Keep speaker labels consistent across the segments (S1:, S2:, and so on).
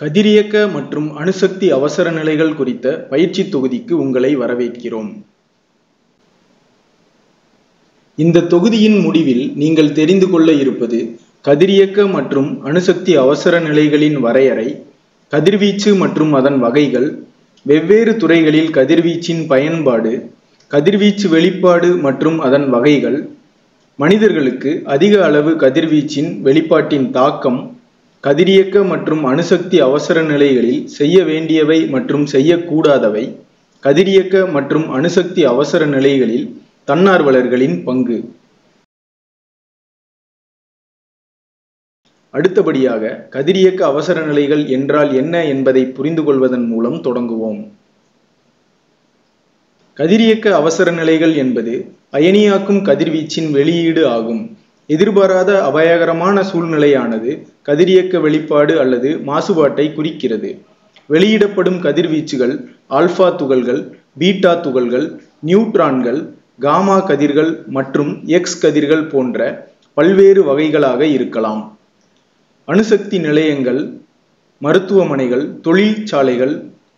S1: கதிரியக்க மற்றும் அணுசக்தி அவசர நிலைகள் குறித்த பயிற்சி தொகுதிக்கு உங்களை வரவேற்கிறோம். இந்த தொகுதியின் முடிவில் நீங்கள் தெரிந்து கொள்ள இருப்பது கதிரியக்க மற்றும் அணுசக்தி அவசர நிலைகளின் வரையறை, கதிர்வீச்சு மற்றும் அதன் வகைகள், வெவ்வேறு துறைகளில் கதிர்வீச்சின் பயன்பாடு, கதிர்வீச்சு வெளிப்பாடு மற்றும் அதன் வகைகள், மனிதர்களுக்கு அதிக அளவு கதிர்வீச்சின் வெளிப்பாட்டின் தாக்கம், கதிரியக்க மற்றும் அணுசக்தி அவசர நிலைகளில் செய்ய வேண்டியவை மற்றும் செய்யக்கூடாதவை, கதிரியக்க மற்றும் அணுசக்தி அவசர நிலைகளில் தன்னார்வலர்களின் பங்கு. அடுத்தபடியாக கதிரியக்க அவசர நிலைகள் என்றால் என்ன என்பதை புரிந்து கொள்வதன் மூலம் தொடங்குவோம். கதிரியக்க அவசர நிலைகள் என்பது அயனியாக்கும் கதிர்வீச்சின் வெளியீடு ஆகும். எதிர்பாராத அபாயகரமான சூழ்நிலையானது கதிரியக்க வெளிப்பாடு அல்லது மாசுபாட்டை குறிக்கிறது. வெளியிடப்படும் கதிர்வீச்சுகள் ஆல்பா துகள்கள், பீட்டா துகள்கள், நியூட்ரான்கள், காமா கதிர்கள் மற்றும் எக்ஸ் கதிர்கள் போன்ற பல்வேறு வகைகளாக இருக்கலாம். அணுசக்தி நிலையங்கள், மருத்துவமனைகள், தொழிற்சாலைகள்,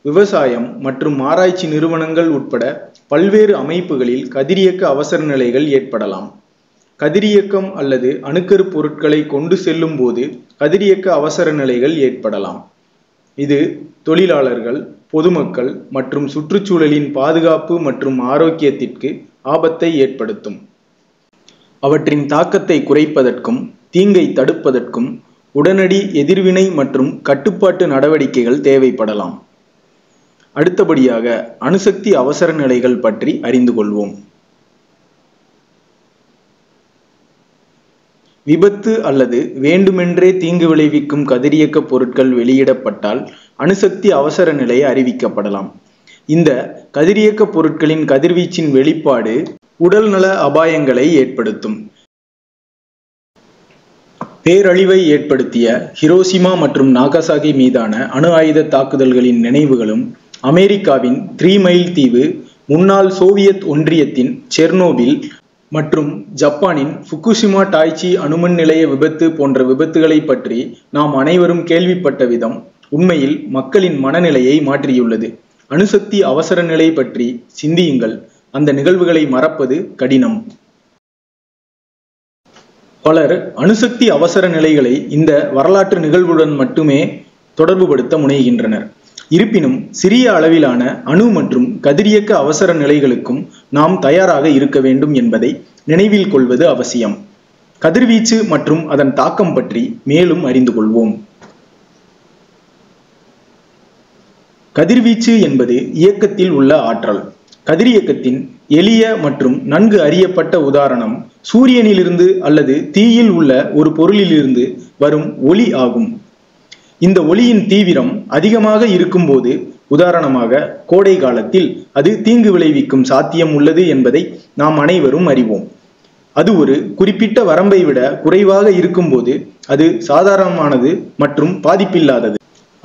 S1: விவசாயம் மற்றும் ஆராய்ச்சி நிறுவனங்கள் உட்பட பல்வேறு அமைப்புகளில் கதிரியக்க அவசர நிலைகள் ஏற்படலாம். கதிரியக்கம் அல்லது அணுக்கரு பொருட்களை கொண்டு செல்லும் போது கதிரியக்க அவசர நிலைகள் ஏற்படலாம். இது தொழிலாளர்கள், பொதுமக்கள் மற்றும் சுற்றுச்சூழலின் பாதுகாப்பு மற்றும் ஆரோக்கியத்திற்கு ஆபத்தை ஏற்படுத்தும். அவற்றின் தாக்கத்தை குறைப்பதற்கும் தீங்கை தடுப்பதற்கும் உடனடி எதிர்வினை மற்றும் கட்டுப்பாட்டு நடவடிக்கைகள் தேவைப்படலாம். அடுத்தபடியாக அணுசக்தி அவசர நிலைகள் பற்றி அறிந்து கொள்வோம். விபத்து அல்லது வேண்டுமென்றே தீங்கு விளைவிக்கும் கதிரியக்க பொருட்கள் வெளியிடப்பட்டால் அணுசக்தி அவசர நிலை அறிவிக்கப்படலாம். இந்த கதிரியக்க பொருட்களின் கதிர்வீச்சின் வெளிப்பாடு உடல்நல அபாயங்களை ஏற்படுத்தும். பேரழிவை ஏற்படுத்திய ஹிரோஷிமா மற்றும் நாகசாகி மீதான அணு ஆயுத தாக்குதல்களின் நினைவுகளும், அமெரிக்காவின் 3 மைல் தீவு, முன்னாள் சோவியத் ஒன்றியத்தின் செர்னோபில் மற்றும் ஜப்பானின் ஃபுகுஷிமா டாய்ச்சி அணுமின் நிலைய விபத்து போன்ற விபத்துகளை பற்றி நாம் அனைவரும் கேள்விப்பட்ட விதம் உண்மையில் மக்களின் மனநிலையை மாற்றியுள்ளது. அணுசக்தி அவசர நிலை பற்றி சிந்தியுங்கள். அந்த நிகழ்வுகளை மறப்பது கடினம். பலர் அணுசக்தி அவசர நிலைகளை இந்த வரலாற்று நிகழ்வுடன் மட்டுமே தொடர்புபடுத்த முனைகின்றனர். இருப்பினும் சிறிய அளவிலான அணு மற்றும் கதிரியக்க அவசர நிலைகளுக்கும் நாம் தயாராக இருக்க வேண்டும் என்பதை நினைவில் கொள்வது அவசியம். கதிர்வீச்சு மற்றும் அதன் தாக்கம் பற்றி மேலும் அறிந்து கொள்வோம். கதிர்வீச்சு என்பது இயக்கத்தில் உள்ள ஆற்றல். கதிரியக்கத்தின் எளிய மற்றும் நன்கு அறியப்பட்ட உதாரணம் சூரியனிலிருந்து அல்லது தீயில் உள்ள ஒரு பொருளிலிருந்து வரும் ஒளி ஆகும். இந்த ஒளியின் தீவிரம் அதிகமாக இருக்கும்போது, உதாரணமாக கோடை காலத்தில், அது தீங்கு விளைவிக்கும் சாத்தியம் உள்ளது என்பதை நாம் அனைவரும் அறிவோம். அது ஒரு குறிப்பிட்ட வரம்பை விட குறைவாக இருக்கும்போது அது சாதாரணமானது மற்றும் பாதிப்பில்லாதது.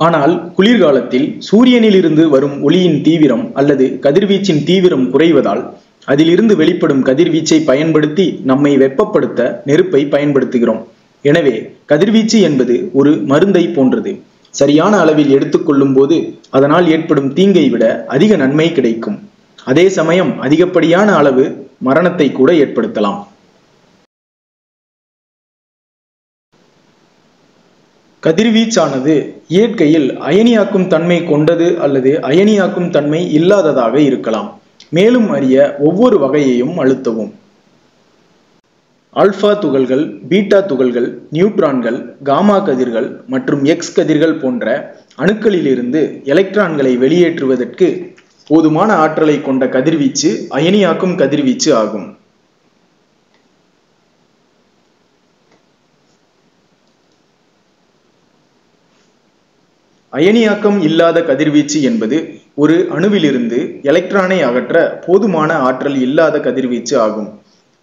S1: ஆனால் குளிர்காலத்தில் சூரியனிலிருந்து வரும் ஒளியின் தீவிரம் அல்லது கதிர்வீச்சின் தீவிரம் குறைவதால் அதிலிருந்து வெளிப்படும் கதிர்வீச்சை பயன்படுத்தி நம்மை வெப்பப்படுத்த நெருப்பை பயன்படுத்துகிறோம். எனவே கதிர்வீச்சு என்பது ஒரு மருந்தை போன்றது. சரியான அளவில் எடுத்துக்கொள்ளும் போது அதனால் ஏற்படும் தீங்கை விட அதிக நன்மை கிடைக்கும். அதே சமயம் அதிகப்படியான அளவு மரணத்தை கூட ஏற்படுத்தலாம். கதிர்வீச்சானது இயற்கையில் அயனியாக்கும் தன்மை கொண்டது அல்லது அயனியாக்கும் தன்மை இல்லாததாக இருக்கலாம். மேலும் அறிய ஒவ்வொரு வகையையும் அழுத்தவும். ஆல்பா துகள்கள், பீட்டா துகள்கள், நியூட்ரான்கள், காமா கதிர்கள் மற்றும் எக்ஸ் கதிர்கள் போன்ற அணுக்களிலிருந்து எலக்ட்ரான்களை வெளியேற்றுவதற்கு போதுமான ஆற்றலை கொண்ட கதிர்வீச்சு அயனியாக்கும் கதிர்வீச்சு ஆகும். அயனியாக்கம் இல்லாத கதிர்வீச்சு என்பது ஒரு அணுவிலிருந்து எலக்ட்ரானை அகற்ற போதுமான ஆற்றல் இல்லாத கதிர்வீச்சு ஆகும்.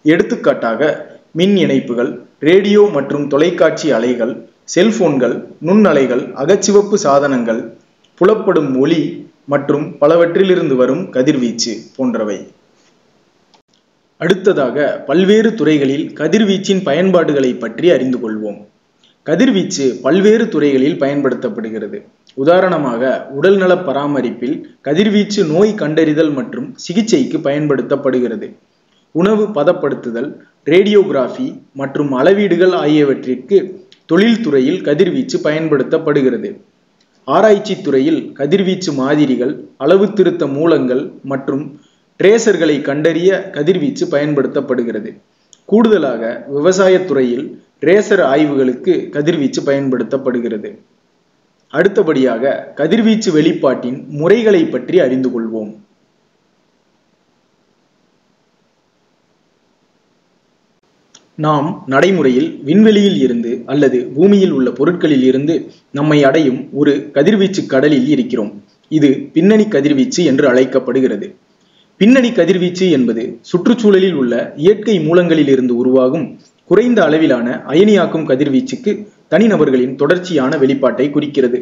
S1: எடுத்துக்காட்டாக மின் இணைப்புகள், ரேடியோ மற்றும் தொலைக்காட்சி அலைகள், செல்போன்கள், நுண்ணலைகள், அகச்சிவப்பு சாதனங்கள், புலப்படும் ஒளி மற்றும் பலவற்றிலிருந்து வரும் கதிர்வீச்சு போன்றவை. அடுத்ததாக பல்வேறு துறைகளில் கதிர்வீச்சின் பயன்பாடுகளை பற்றி அறிந்து கொள்வோம். கதிர்வீச்சு பல்வேறு துறைகளில் பயன்படுத்தப்படுகிறது. உதாரணமாக உடல்நல பராமரிப்பில் கதிர்வீச்சு நோய் கண்டறிதல் மற்றும் சிகிச்சைக்கு பயன்படுத்தப்படுகிறது. உணவு பதப்படுத்துதல், ரேடியோகிராஃபி மற்றும் அளவீடுகள் ஆகியவற்றிற்கு தொழில்துறையில் கதிர்வீச்சு பயன்படுத்தப்படுகிறது. ஆராய்ச்சி துறையில் கதிர்வீச்சு மாதிரிகள், அளவு திருத்த மூலங்கள் மற்றும் ட்ரேசர்களை கண்டறிய கதிர்வீச்சு பயன்படுத்தப்படுகிறது. கூடுதலாக விவசாயத்துறையில் ரேசர் ஆய்வுகளுக்கு கதிர்வீச்சு பயன்படுத்தப்படுகிறது. அடுத்தபடியாக கதிர்வீச்சு வெளிப்பாட்டின் முறைகளை பற்றி அறிந்து கொள்வோம். நாம் நடைமுறையில் விண்வெளியில் இருந்து அல்லது பூமியில் உள்ள பொருட்களில் இருந்து நம்மை அடையும் ஒரு கதிர்வீச்சு கடலில் இருக்கிறோம். இது பின்னணி கதிர்வீச்சு என்று அழைக்கப்படுகிறது. பின்னணி கதிர்வீச்சு என்பது சுற்றுச்சூழலில் உள்ள இயற்கை மூலங்களில் இருந்து உருவாகும் குறைந்த அளவிலான அயனியாக்கும் கதிர்வீச்சுக்கு தனிநபர்களின் தொடர்ச்சியான வெளிப்பாட்டை குறிக்கிறது.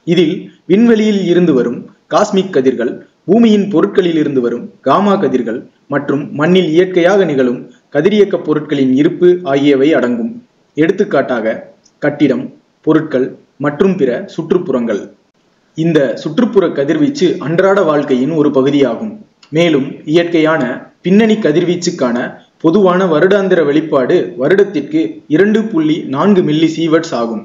S1: இதில் விண்வெளியில் இருந்து வரும் காஸ்மிக் கதிர்கள், பூமியின் பொருட்களில் இருந்து வரும் காமா கதிர்கள் மற்றும் மண்ணில் இயற்கையாக நிகழும் கதிரியக்க பொருட்களின் இருப்பு ஆகியவை அடங்கும். எடுத்துக்காட்டாக கட்டிடம், பொருட்கள் மற்றும் பிற சுற்றுப்புறங்கள். இந்த சுற்றுப்புற கதிர்வீச்சு அன்றாட வாழ்க்கையின் ஒரு பகுதியாகும். மேலும் இயற்கையான பின்னணி கதிர்வீச்சுக்கான பொதுவான வருடாந்திர வெளிப்பாடு வருடத்திற்கு 2.4 மில்லி சீவர்ட்ஸ் ஆகும்.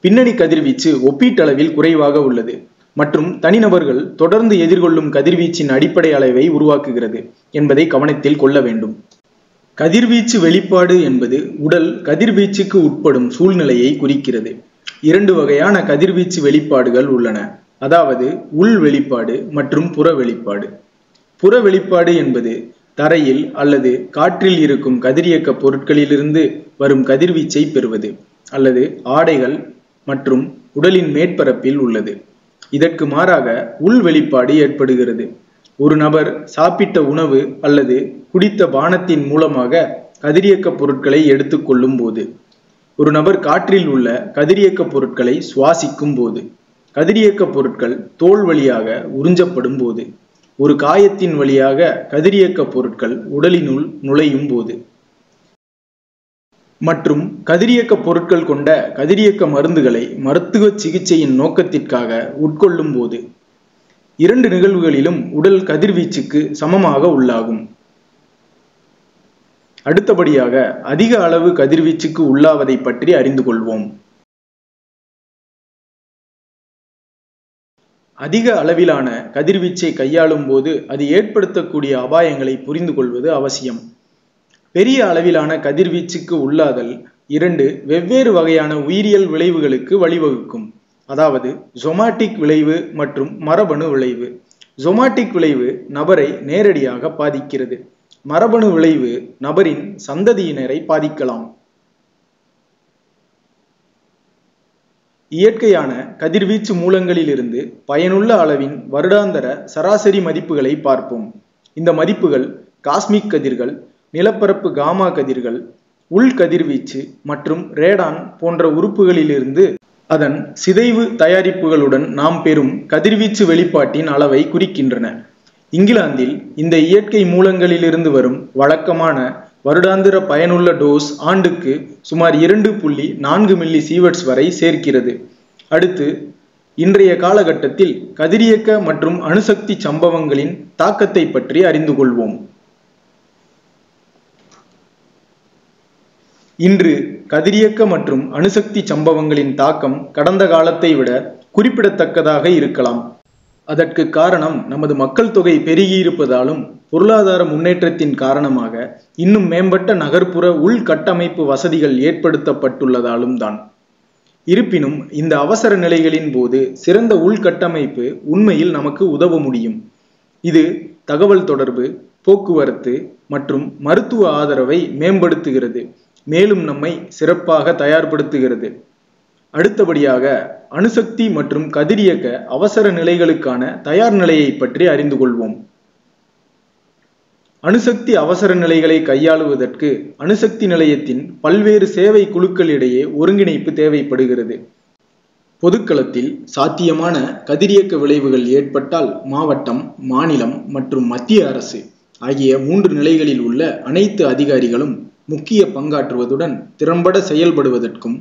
S1: பின்னணி கதிர்வீச்சு ஒப்பீட்டளவில் குறைவாக உள்ளது மற்றும் தனிநபர்கள் தொடர்ந்து எதிர்கொள்ளும் கதிர்வீச்சின் அடிப்படை அளவை உருவாக்குகிறது என்பதை கவனத்தில் கொள்ள வேண்டும். கதிர்வீச்சு வெளிப்பாடு என்பது உடல் கதிர்வீச்சுக்கு உட்படும் சூழ்நிலையை குறிக்கிறது. 2 வகையான கதிர்வீச்சு வெளிப்பாடுகள் உள்ளன, அதாவது உள் வெளிப்பாடு மற்றும் புற வெளிப்பாடு. புற வெளிப்பாடு என்பது தரையில் அல்லது காற்றில் இருக்கும் கதிரியக்க பொருட்களிலிருந்து வரும் கதிர்வீச்சை பெறுவது அல்லது ஆடைகள் மற்றும் உடலின் மேற்பரப்பில் உள்ளது. இதற்கு மாறாக உள் வெளிப்பாடு ஏற்படுகிறது. ஒரு நபர் சாப்பிட்ட உணவு அல்லது குடித்த பானத்தின் மூலமாக கதிரியக்க பொருட்களை எடுத்துக்கொள்ளும் போது, ஒரு நபர் காற்றில் உள்ள கதிரியக்க பொருட்களை சுவாசிக்கும் போது, கதிரியக்க பொருட்கள் தோல் வழியாக உறிஞ்சப்படும் போது, ஒரு காயத்தின் வழியாக கதிரியக்க பொருட்கள் உடலினுள் நுழையும் போது மற்றும் கதிரியக்க பொருட்கள் கொண்ட கதிரியக்க மருந்துகளை மருத்துவ சிகிச்சையின் நோக்கத்திற்காக உட்கொள்ளும் போது. 2 நிகழ்வுகளிலும் உடல் கதிர்வீச்சுக்கு சமமாக உள்ளாகும். அடுத்தபடியாக அதிக அளவு கதிர்வீச்சுக்கு உள்ளாவதை பற்றி அறிந்து கொள்வோம். அதிக அளவிலான கதிர்வீச்சை கையாளும் போது அது ஏற்படுத்தக்கூடிய அபாயங்களை புரிந்து கொள்வது அவசியம். பெரிய அளவிலான கதிர்வீச்சுக்கு உள்ளாதல் 2 வெவ்வேறு வகையான உயிரியல் விளைவுகளுக்கு வழிவகுக்கும், அதாவது ஜொமாட்டிக் விளைவு மற்றும் மரபணு விளைவு. ஜொமாட்டிக் விளைவு நபரை நேரடியாக பாதிக்கிறது. மரபணு விளைவு நபரின் சந்ததியினரை பாதிக்கலாம். இயற்கையான கதிர்வீச்சு மூலங்களிலிருந்து பயனுள்ள அளவின் வருடாந்தர சராசரி மதிப்புகளை பார்ப்போம். இந்த மதிப்புகள் காஸ்மிக் கதிர்கள், நிலப்பரப்பு காமா கதிர்கள், உள் கதிர்வீச்சு மற்றும் ரேடான் போன்ற உறுப்புகளிலிருந்து அதன் சிதைவு தயாரிப்புகளுடன் நாம் பெறும் கதிர்வீச்சு வெளிப்பாட்டின் அளவை குறிக்கின்றன. இங்கிலாந்தில் இந்த இயற்கை மூலங்களிலிருந்து வரும் வழக்கமான வருடாந்திர பயனுள்ள டோஸ் ஆண்டுக்கு சுமார் 2.4 மில்லி சீவர்ட்ஸ் வரை சேர்க்கிறது. அடுத்து இன்றைய காலகட்டத்தில் கதிரியக்க மற்றும் அணுசக்தி சம்பவங்களின் தாக்கத்தை பற்றி அறிந்து கொள்வோம். இன்று கதிரியக்க மற்றும் அணுசக்தி சம்பவங்களின் தாக்கம் கடந்த காலத்தை விட குறிப்பிடத்தக்கதாக இருக்கலாம். அதற்கு காரணம் நமது மக்கள் தொகை பெருகியிருப்பதாலும் பொருளாதார முன்னேற்றத்தின் காரணமாக இன்னும் மேம்பட்ட நகர்ப்புற உள்கட்டமைப்பு வசதிகள் ஏற்படுத்தப்பட்டுள்ளதாலும் தான். இருப்பினும் இந்த அவசர நிலைகளின் போது சிறந்த உள்கட்டமைப்பு உண்மையில் நமக்கு உதவ முடியும். இது தகவல் தொடர்பு, போக்குவரத்து மற்றும் மருத்துவ ஆதரவை மேம்படுத்துகிறது, மேலும் நம்மை சிறப்பாக தயார்படுத்துகிறது. அடுத்தபடியாக அணுசக்தி மற்றும் கதிரியக்க அவசர நிலைகளுக்கான தயார் நிலையை பற்றி அறிந்து கொள்வோம். அணுசக்தி அவசர நிலைகளை கையாளுவதற்கு அணுசக்தி நிலையத்தின் பல்வேறு சேவை குழுக்களிடையே ஒருங்கிணைப்பு தேவைப்படுகிறது. பொதுக்களத்தில் சாத்தியமான கதிரியக்க விளைவுகள் ஏற்பட்டால் மாவட்டம், மாநிலம் மற்றும் மத்திய அரசு ஆகிய 3 நிலைகளில் உள்ள அனைத்து அதிகாரிகளும் முக்கிய பங்காற்றுவதுடன் திறம்பட செயல்படுவதற்கும்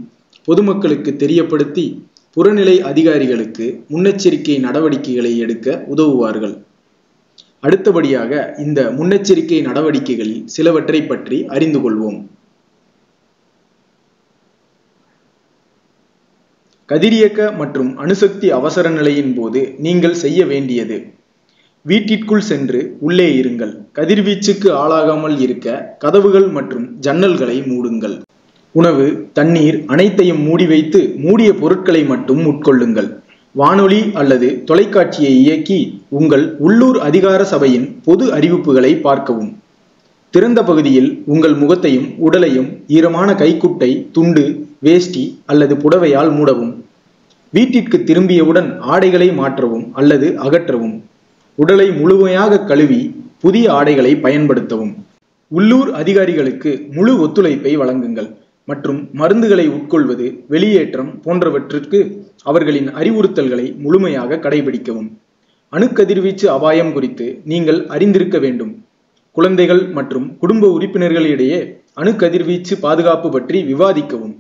S1: பொதுமக்களுக்கு தெரியப்படுத்தி புறநிலை அதிகாரிகளுக்கு முன்னெச்சரிக்கை நடவடிக்கைகளை எடுக்க உதவுவார்கள். அடுத்தபடியாக இந்த முன்னெச்சரிக்கை நடவடிக்கைகளில் சிலவற்றை பற்றி அறிந்து கொள்வோம். கதிரியக்க மற்றும் அணுசக்தி அவசர நிலையின் போது நீங்கள் செய்ய வேண்டியது: வீட்டிற்குள் சென்று உள்ளே இருங்கள். கதிர்வீச்சுக்கு ஆளாகாமல் இருக்க கதவுகள் மற்றும் ஜன்னல்களை மூடுங்கள். உணவு, தண்ணீர் அனைத்தையும் மூடி வைத்து மூடிய பொருட்களை மட்டும் உட்கொள்ளுங்கள். வானொலி அல்லது தொலைக்காட்சியை இயக்கி உங்கள் உள்ளூர் அதிகார சபையின் பொது அறிவிப்புகளை பார்க்கவும். திறந்த பகுதியில் உங்கள் முகத்தையும் உடலையும் ஈரமான கைக்குட்டை, துண்டு, வேஷ்டி அல்லது புடவையால் மூடவும். வீட்டிற்கு திரும்பியவுடன் ஆடைகளை மாற்றவும் அல்லது அகற்றவும். உடலை முழுமையாக கழுவி புதிய ஆடைகளை பயன்படுத்தவும். உள்ளூர் அதிகாரிகளுக்கு முழு ஒத்துழைப்பை வழங்குங்கள் மற்றும் மருந்துகளை உட்கொள்வது, வெளியேற்றம் போன்றவற்றிற்கு அவர்களின் அறிவுறுத்தல்களை முழுமையாக கடைபிடிக்கவும். அணுக்கதிர்வீச்சு அபாயம் குறித்து நீங்கள் அறிந்திருக்க வேண்டும். குழந்தைகள் மற்றும் குடும்ப உறுப்பினர்களிடையே அணுக்கதிர்வீச்சு பாதுகாப்பு பற்றி விவாதிக்கவும்.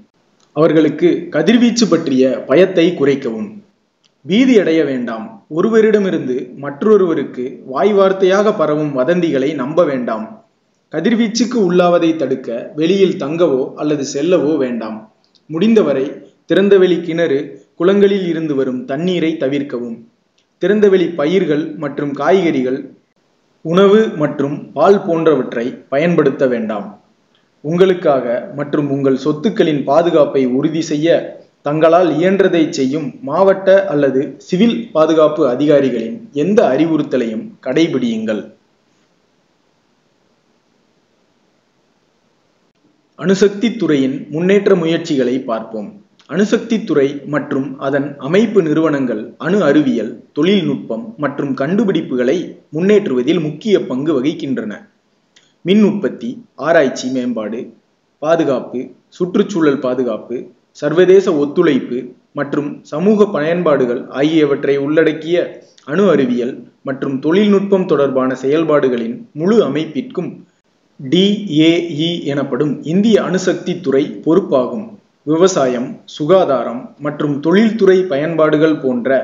S1: அவர்களுக்கு கதிர்வீச்சு பற்றிய பயத்தை குறைக்கவும். பீதியடைய வேண்டாம். ஒருவரிடமிருந்து மற்றொருவருக்கு வாய் வார்த்தையாக பரவும் வதந்திகளை நம்ப வேண்டாம். கதிர்வீச்சுக்கு உள்ளாவதை தடுக்க வெளியில் தங்கவோ அல்லது செல்லவோ வேண்டாம். முடிந்தவரை திறந்தவெளி கிணறு, குளங்களில் இருந்து வரும் தண்ணீரை தவிர்க்கவும். திறந்தவெளி பயிர்கள் மற்றும் காய்கறிகள், உணவு மற்றும் பால் போன்றவற்றை பயன்படுத்த வேண்டாம். உங்களுக்காக மற்றும் உங்கள் சொத்துக்களின் பாதுகாப்பை உறுதி செய்ய தங்களால் இயன்றதை செய்யும் மாவட்ட அல்லது சிவில் பாதுகாப்பு அதிகாரிகளின் எந்த அறிவுறுத்தலையும் கடைபிடியுங்கள். அணுசக்தி துறையின் முன்னேற்ற முயற்சிகளை பார்ப்போம். அணுசக்தி துறை மற்றும் அதன் அமைப்பு நிறுவனங்கள் அணு அறிவியல், தொழில்நுட்பம் மற்றும் கண்டுபிடிப்புகளை முன்னேற்றுவதில் முக்கிய பங்கு வகிக்கின்றன. மின் உற்பத்தி, ஆராய்ச்சி மேம்பாடு, பாதுகாப்பு, சுற்றுச்சூழல் பாதுகாப்பு, சர்வதேச ஒத்துழைப்பு மற்றும் சமூக பயன்பாடுகள் ஆகியவற்றை உள்ளடக்கிய அணு அறிவியல் மற்றும் தொழில்நுட்பம் தொடர்பான செயல்பாடுகளின் முழு அமைப்பிற்கும் DAE எனப்படும் இந்திய அணுசக்தி துறை பொறுப்பாகும். விவசாயம், சுகாதாரம் மற்றும் தொழில்துறை பயன்பாடுகள் போன்ற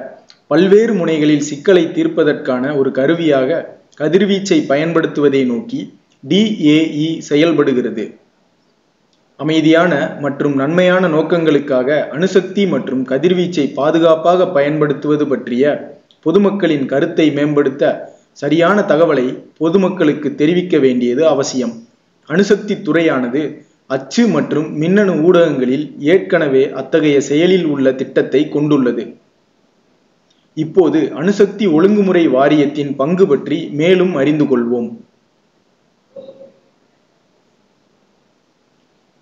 S1: பல்வேறு முனைகளில் சிக்கலை தீர்ப்பதற்கான ஒரு கருவியாக கதிர்வீச்சை பயன்படுத்துவதை நோக்கி DAE செயல்படுகிறது. அமைதியான மற்றும் நன்மையான நோக்கங்களுக்காக அணுசக்தி மற்றும் கதிர்வீச்சை பாதுகாப்பாக பயன்படுத்துவது பற்றிய பொதுமக்களின் கருத்தை மேம்படுத்த சரியான தகவலை பொதுமக்களுக்கு தெரிவிக்க வேண்டியது அவசியம். அணுசக்தி துறையானது அச்சு மற்றும் மின்னணு ஊடகங்களில் ஏற்கனவே அத்தகைய செயலில் உள்ள திட்டத்தை கொண்டுள்ளது. இப்போது அணுசக்தி ஒழுங்குமுறை வாரியத்தின் பங்கு பற்றி மேலும் அறிந்து கொள்வோம்.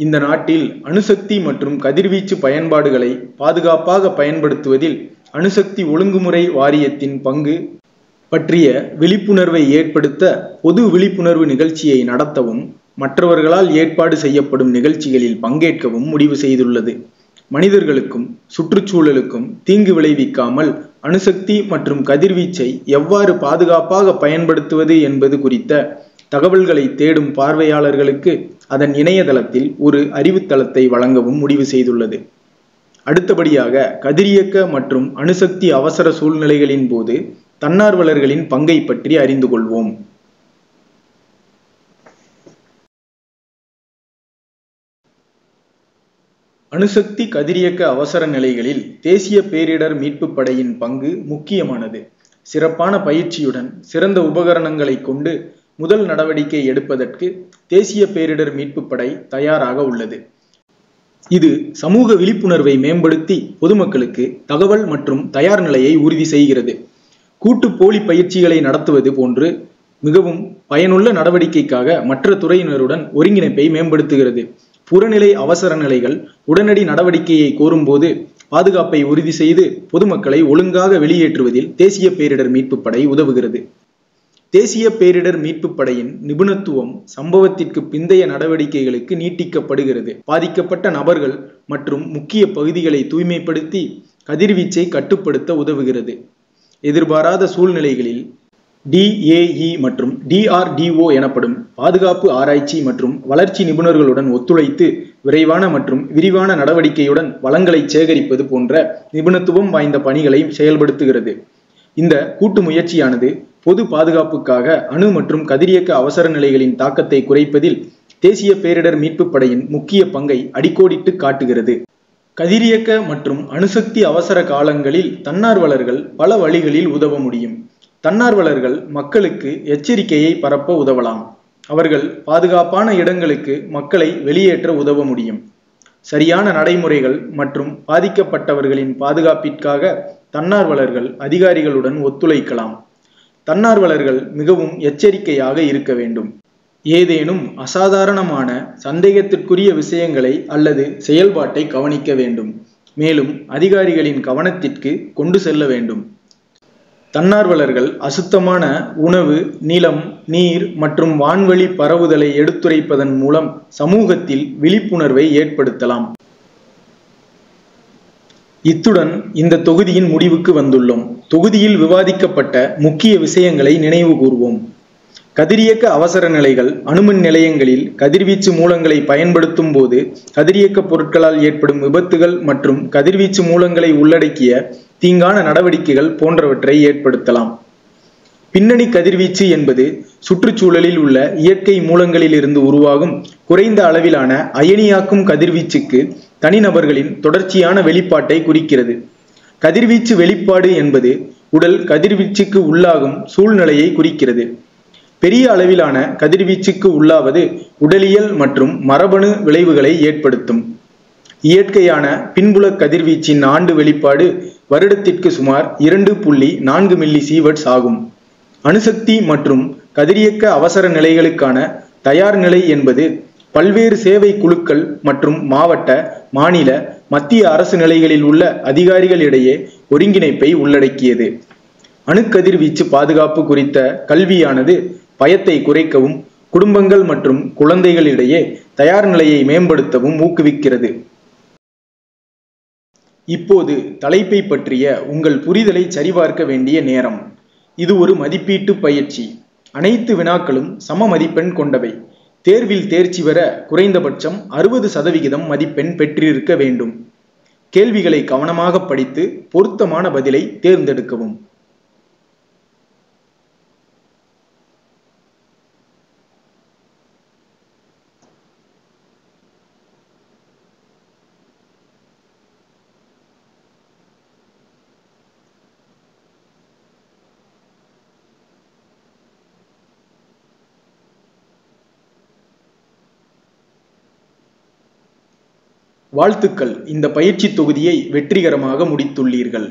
S1: இந்த நாட்டில் அணுசக்தி மற்றும் கதிர்வீச்சு பயன்பாடுகளை பாதுகாப்பாக பயன்படுத்துவதில் அணுசக்தி ஒழுங்குமுறை வாரியத்தின் பங்கு பற்றிய விழிப்புணர்வை ஏற்படுத்த பொது விழிப்புணர்வு நிகழ்ச்சியை நடத்தவும் மற்றவர்களால் ஏற்பாடு செய்யப்படும் நிகழ்ச்சிகளில் பங்கேற்கவும் முடிவு செய்துள்ளது. மனிதர்களுக்கும் சுற்றுச்சூழலுக்கும் தீங்கு விளைவிக்காமல் அணுசக்தி மற்றும் கதிர்வீச்சை எவ்வாறு பாதுகாப்பாக பயன்படுத்துவது என்பது குறித்த தகவல்களை தேடும் பார்வையாளர்களுக்கு அதன் இணையதளத்தில் ஒரு அறிவுத்தளத்தை வழங்கவும் முடிவு செய்துள்ளது. அடுத்தபடியாக கதிரியக்க மற்றும் அணுசக்தி அவசர சூழ்நிலைகளின் போது தன்னார்வலர்களின் பங்கை பற்றி அறிந்து கொள்வோம். அணுசக்தி கதிரியக்க அவசர நிலைகளில் தேசிய பேரிடர் மீட்பு படையின் பங்கு முக்கியமானது. சிறப்பான பயிற்சியுடன் சிறந்த உபகரணங்களை கொண்டு முதல் நடவடிக்கை எடுப்பதற்கு தேசிய பேரிடர் மீட்பு படை தயாராக உள்ளது. இது சமூக விழிப்புணர்வை மேம்படுத்தி பொதுமக்களுக்கு தகவல் மற்றும் தயார் நிலையை உறுதி செய்கிறது. கூட்டு போலி பயிற்சிகளை நடத்துவது போன்று மிகவும் பயனுள்ள நடவடிக்கைக்காக மற்ற துறையினருடன் ஒருங்கிணைப்பை மேம்படுத்துகிறது. புறநிலை அவசர நிலைகள் உடனடி நடவடிக்கையை கோரும்போது பாதுகாப்பை உறுதி செய்து பொதுமக்களை ஒழுங்காக வெளியேற்றுவதில் தேசிய பேரிடர் மீட்பு படை உதவுகிறது. தேசிய பேரிடர் மீட்பு படையின் நிபுணத்துவம் சம்பவத்திற்கு பிந்தைய நடவடிக்கைகளுக்கு நீட்டிக்கப்படுகிறது. பாதிக்கப்பட்ட நபர்கள் மற்றும் முக்கிய பகுதிகளை தூய்மைப்படுத்தி கதிர்வீச்சை கட்டுப்படுத்த உதவுகிறது. எதிர்பாராத சூழ்நிலைகளில் DAE மற்றும் DRDO எனப்படும் பாதுகாப்பு ஆராய்ச்சி மற்றும் வளர்ச்சி நிபுணர்களுடன் ஒத்துழைத்து விரைவான மற்றும் விரிவான நடவடிக்கையுடன் வளங்களை சேகரிப்பது போன்ற நிபுணத்துவம் வாய்ந்த பணிகளை செயல்படுத்துகிறது. இந்த கூட்டு முயற்சியானது பொது பாதுகாப்புக்காக அணு மற்றும் கதிரியக்க அவசர நிலைகளின் தாக்கத்தை குறைப்பதில் தேசிய பேரிடர் மீட்பு படையின் முக்கிய பங்கை அடிக்கோடிட்டு காட்டுகிறது. கதிரியக்க மற்றும் அணுசக்தி அவசர காலங்களில் தன்னார்வலர்கள் பல வழிகளில் உதவ முடியும். தன்னார்வலர்கள் மக்களுக்கு எச்சரிக்கையை பரப்ப உதவலாம். அவர்கள் பாதுகாப்பான இடங்களுக்கு மக்களை வெளியேற்ற உதவ முடியும். சரியான நடைமுறைகள் மற்றும் பாதிக்கப்பட்டவர்களின் பாதுகாப்பிற்காக தன்னார்வலர்கள் அதிகாரிகளுடன் ஒத்துழைக்கலாம். தன்னார்வலர்கள் மிகவும் எச்சரிக்கையாக இருக்க வேண்டும். ஏதேனும் அசாதாரணமான சந்தேகத்திற்குரிய விஷயங்களை அல்லது செயல்பாட்டை கவனிக்க வேண்டும். மேலும் அதிகாரிகளின் கவனத்திற்கு கொண்டு செல்ல வேண்டும். தன்னார்வலர்கள் அசுத்தமான உணவு, நிலம், நீர் மற்றும் வான்வழி பரவுதலை எடுத்துரைப்பதன் மூலம் சமூகத்தில் விழிப்புணர்வை ஏற்படுத்தலாம். இத்துடன் இந்த தொகுதியின் முடிவுக்கு வந்துள்ளோம். தொகுதியில் விவாதிக்கப்பட்ட முக்கிய விஷயங்களை நினைவு கூர்வோம். கதிரியக்க அவசர நிலைகள் அணுமின் நிலையங்களில் கதிர்வீச்சு மூலங்களை பயன்படுத்தும் போது கதிரியக்க பொருட்களால் ஏற்படும் விபத்துகள் மற்றும் கதிர்வீச்சு மூலங்களை உள்ளடக்கிய தீங்கான நடவடிக்கைகள் போன்றவற்றை ஏற்படுத்தலாம். பின்னணி கதிர்வீச்சு என்பது சுற்றுச்சூழலில் உள்ள இயற்கை மூலங்களில் இருந்து உருவாகும் குறைந்த அளவிலான அயனியாக்கும் கதிர்வீச்சுக்கு தனிநபர்களின் தொடர்ச்சியான வெளிப்பாட்டை குறிக்கிறது. கதிர்வீச்சு வெளிப்பாடு என்பது உடல் கதிர்வீச்சுக்கு உள்ளாகும் சூழ்நிலையை குறிக்கிறது. பெரிய அளவிலான கதிர்வீச்சுக்கு உள்ளாவது உடலியல் மற்றும் மரபணு விளைவுகளை ஏற்படுத்தும். இயற்கையான பின்புல கதிர்வீச்சின் ஆண்டு வெளிப்பாடு வருடத்திற்கு சுமார் 2.4 மில்லி சீவர்ட்ஸ் ஆகும். அணுசக்தி மற்றும் கதிரியக்க அவசர நிலைகளுக்கான தயார் நிலை என்பது பல்வேறு சேவை குழுக்கள் மற்றும் மாவட்ட, மாநில, மத்திய அரசு நிலைகளில் உள்ள அதிகாரிகளிடையே ஒருங்கிணைப்பை உள்ளடக்கியது. அணுக்கதிர்வீச்சு பாதுகாப்பு குறித்த கல்வியானது பயத்தை குறைக்கவும் குடும்பங்கள் மற்றும் குழந்தைகளிடையே தயார் நிலையை மேம்படுத்தவும் ஊக்குவிக்கிறது. இப்போது தலைப்பை பற்றிய உங்கள் புரிதலை சரிபார்க்க வேண்டிய நேரம். இது ஒரு மதிப்பீட்டு பயிற்சி. அனைத்து வினாக்களும் சம மதிப்பெண் கொண்டவை. தேர்வில் தேர்ச்சி பெற குறைந்தபட்சம் 60% மதிப்பெண் பெற்றிருக்க வேண்டும். கேள்விகளை கவனமாக படித்து பொருத்தமான பதிலை தேர்ந்தெடுக்கவும். வாழ்த்துக்கள், இந்த பயிற்சி தொகுதியை வெற்றிகரமாக முடித்துள்ளீர்கள்.